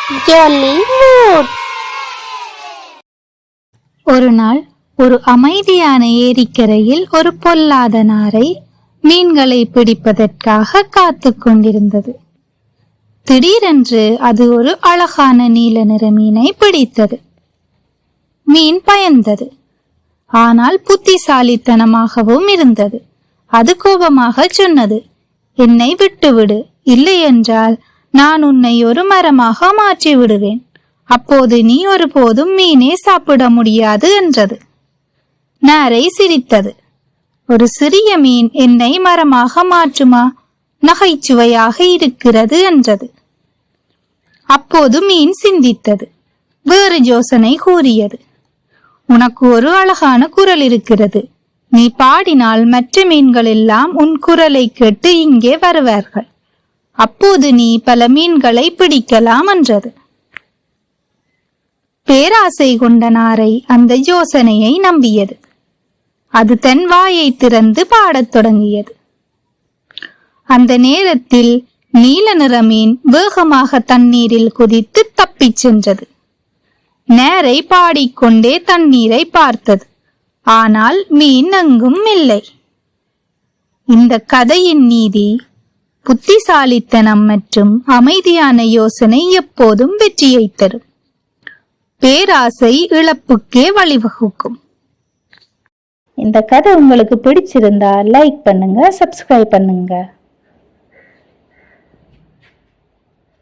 Jolly mood. ஒரு நாள் ஒரு அமைதியான ஏரிக்கரையில் ஒரு பொல்லாத நாரை மீன்களை பிடிப்பதற்காக காத்து கொண்டிருந்தது. திடீரென்று அது ஒரு அழகான நீல நிற மீனை பிடித்தது. மீன் பயந்தது, ஆனால் புத்திசாலித்தனமாகவும் இருந்தது. அது கோபமாக சொன்னது, என்னை விட்டுவிடு, இல்லை என்றால் நான் உன்னை ஒரு மரமாக மாற்றி விடுவேன். அப்போது நீ ஒருபோதும் மீனே சாப்பிட முடியாது என்றது. நாரை சிரித்தது. ஒரு சிறிய மீன் என்னை மரமாக மாற்றுமா? நகைச்சுவையாக இருக்கிறது என்றது. அப்போது மீன் சிந்தித்தது. வேறு யோசனை கூறியது, உனக்கு ஒரு அழகான குரல் இருக்கிறது. நீ பாடினால் மற்ற மீன்கள் எல்லாம் உன் குரலை கேட்டு இங்கே வருவார்கள். அப்போது நீ பல மீன்களை பிடிக்கலாம் என்றது. பேராசை கொண்ட நாரை அந்த யோசனையை நம்பியது. அது தன் வாயை திறந்து பாடத் தொடங்கியது. அந்த நேரத்தில் நீல நிற மீன் வேகமாக தண்ணீரில் குதித்து தப்பிச் சென்றது. நாரை பாடிக்கொண்டே தண்ணீரை பார்த்தது, ஆனால் மீன் எங்கும் இல்லை. இந்த கதையின் நீதி, புத்திசாலித்தனம் மற்றும் அமைதியான யோசனை எப்போதும் வெற்றியை தரும். பேராசை இழப்புக்கே வழிவகுக்கும். இந்த கதை உங்களுக்கு பிடிச்சிருந்தா லைக் பண்ணுங்க, சப்ஸ்கிரைப் பண்ணுங்க.